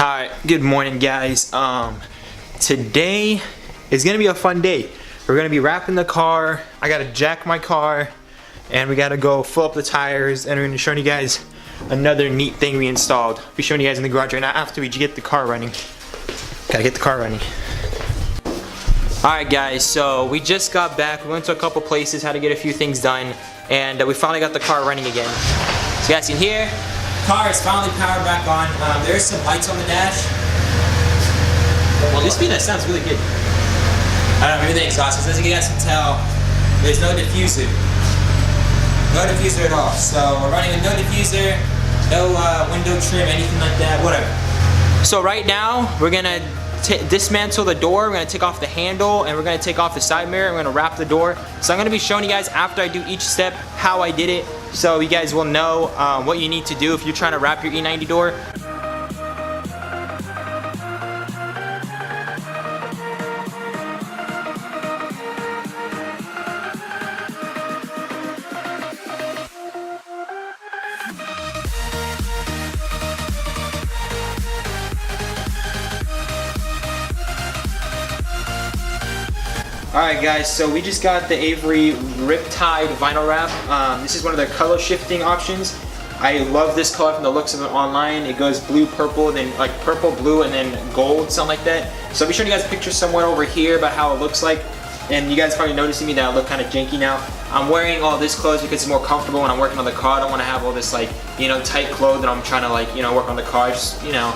Alright, good morning guys. Today is gonna be a fun day. We're gonna be wrapping the car. I gotta jack my car and we gotta go fill up the tires, and we're gonna be showing you guys another neat thing we installed. I'll be showing you guys in the garage right now after we get the car running. Gotta get the car running. Alright guys, so we just got back. We went to a couple places, had to get a few things done, and we finally got the car running again. So you guys can hear, car is finally powered back on. There's some lights on the dash. Well, this speed sounds really good. I don't know, maybe the exhaust, as you guys can tell, there's no diffuser. No diffuser at all. So we're running with no diffuser, no window trim, anything like that, whatever. So right now, we're gonna dismantle the door, we're gonna take off the handle, and we're gonna take off the side mirror, we're gonna wrap the door. So I'm gonna be showing you guys after I do each step how I did it, so you guys will know what you need to do if you're trying to wrap your E90 door. Alright guys, so we just got the Avery Riptide vinyl wrap. This is one of their color shifting options. I love this color from the looks of it online. It goes blue, purple, then like purple, blue, and then gold, something like that. So I'll be showing you guys a picture somewhere over here about how it looks like. And you guys probably noticing me that I look kind of janky now. I'm wearing all this clothes because it's more comfortable when I'm working on the car. I don't want to have all this like, you know, tight clothes and I'm trying to like, you know, work on the car. Just, you know,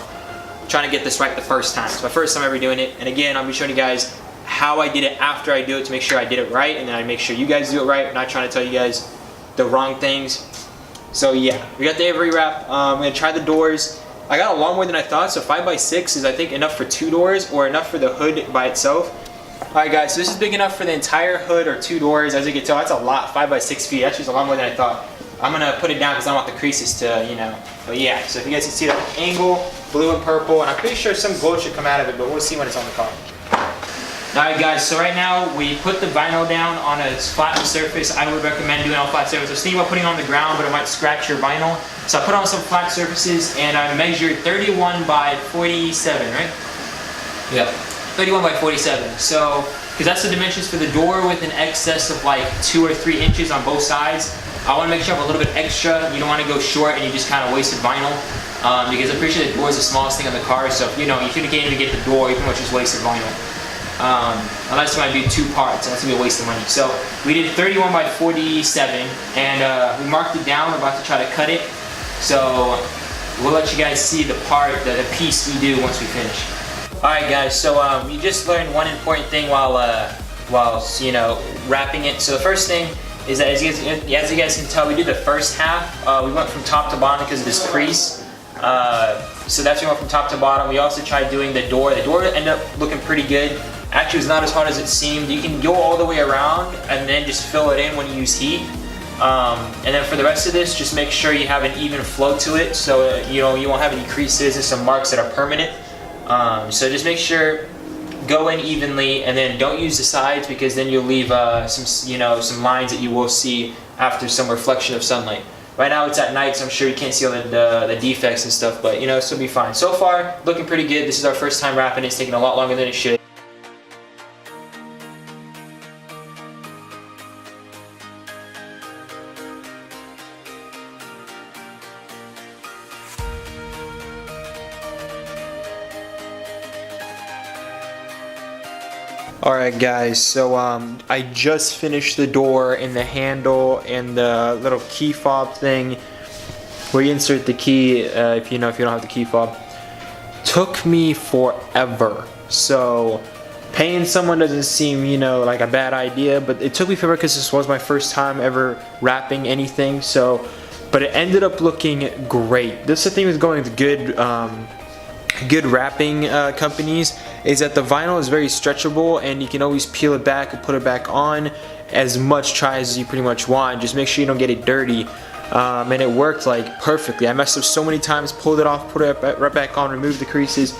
trying to get this right the first time. It's my first time ever doing it. And again, I'll be showing you guys how I did it after I do it to make sure I did it right, and then I make sure you guys do it right. I'm not trying to tell you guys the wrong things. So yeah, we got the Avery wrap. I'm gonna try the doors. I got a lot more than I thought, so 5x6 is I think enough for 2 doors or enough for the hood by itself. Alright guys, so this is big enough for the entire hood or 2 doors. As you can tell, that's a lot, 5x6 feet. Actually, it's a lot more than I thought. I'm gonna put it down because I don't want the creases to, you know. But yeah, so if you guys can see the angle, blue and purple, and I'm pretty sure some gold should come out of it, but we'll see when it's on the car. Alright guys, so right now we put the vinyl down on a flat surface. I would recommend doing it on flat surface. I was thinking about putting it on the ground, but it might scratch your vinyl. So I put on some flat surfaces and I measured 31 by 47, right? Yep. 31 by 47. So, because that's the dimensions for the door with an excess of like 2 or 3 inches on both sides. I want to make sure I have a little bit extra. You don't want to go short and you just kind of wasted vinyl. Because I'm pretty sure the door is the smallest thing on the car. So if you know, if you can't even get the door, you pretty much just wasted vinyl. Unless you want to do 2 parts, that's gonna be a waste of money. So we did 31 by 47, and we marked it down. We're about to try to cut it. So we'll let you guys see the part, the piece we do once we finish. All right, guys. So you just learned one important thing while you know wrapping it. So the first thing is that as you guys can tell, we did the first half. We went from top to bottom because of this crease. So that's we went from top to bottom. We also tried doing the door. The door ended up looking pretty good. Actually, it's not as hard as it seemed. You can go all the way around and then just fill it in when you use heat. And then for the rest of this, just make sure you have an even flow to it, so you know you won't have any creases and some marks that are permanent. So just make sure go in evenly, and then don't use the sides because then you'll leave some lines that you will see after some reflection of sunlight. Right now it's at night, so I'm sure you can't see all the defects and stuff, but you know, this will be fine. So far, looking pretty good. This is our first time wrapping. It's taking a lot longer than it should. Alright guys, so I just finished the door and the handle and the little key fob thing where you insert the key if you don't have the key fob. Took me forever. So paying someone doesn't seem, you know, like a bad idea, but it took me forever because this was my first time ever wrapping anything. So, but it ended up looking great. This is the thing with going with good wrapping companies, is that the vinyl is very stretchable and you can always peel it back and put it back on as much try as you pretty much want. Just make sure you don't get it dirty. And it worked like perfectly. I messed up so many times, pulled it off, put it right back on, removed the creases.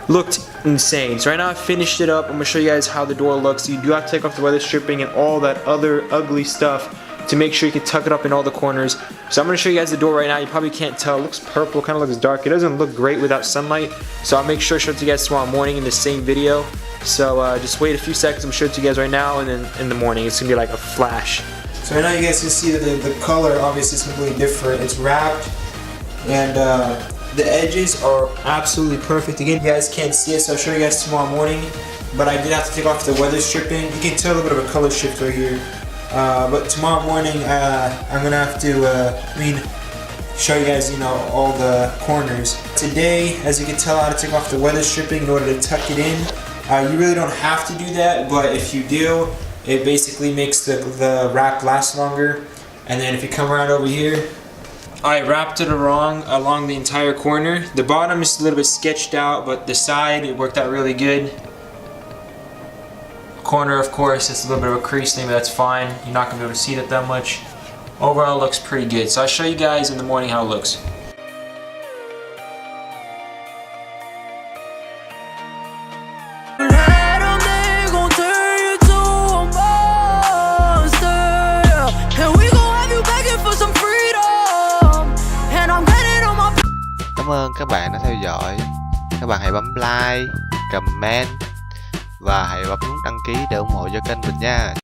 Looked insane. So right now I finished it up. I'm gonna show you guys how the door looks. You do have to take off the weather stripping and all that other ugly stuff to make sure you can tuck it up in all the corners. So I'm going to show you guys the door right now. You probably can't tell. It looks purple, kind of looks dark. It doesn't look great without sunlight. So I'll make sure to show it to you guys tomorrow morning in the same video. So just wait a few seconds. I'm showing it to you guys right now, and then in the morning it's going to be like a flash. So right now you guys can see that the color obviously is completely different. It's wrapped, and the edges are absolutely perfect. Again, you guys can't see it, so I'll show you guys tomorrow morning. But I did have to take off the weather stripping. You can tell a little bit of a color shift right here. But tomorrow morning, I'm gonna have to, show you guys, all the corners. Today, as you can tell, I had to take off the weather stripping in order to tuck it in. You really don't have to do that, but if you do, it basically makes the wrap last longer. And then if you come around over here, I wrapped it along the entire corner. The bottom is a little bit sketched out, but the side, it worked out really good. Corner, of course, it's a little bit of a crease thing, but that's fine. You're not going to be able to see that much. Overall, it looks pretty good. So I'll show you guys in the morning how it looks. Cảm ơn các bạn đã theo dõi. Các bạn hãy bấm like, comment và hãy bấm nút đăng ký để ủng hộ cho kênh mình nha.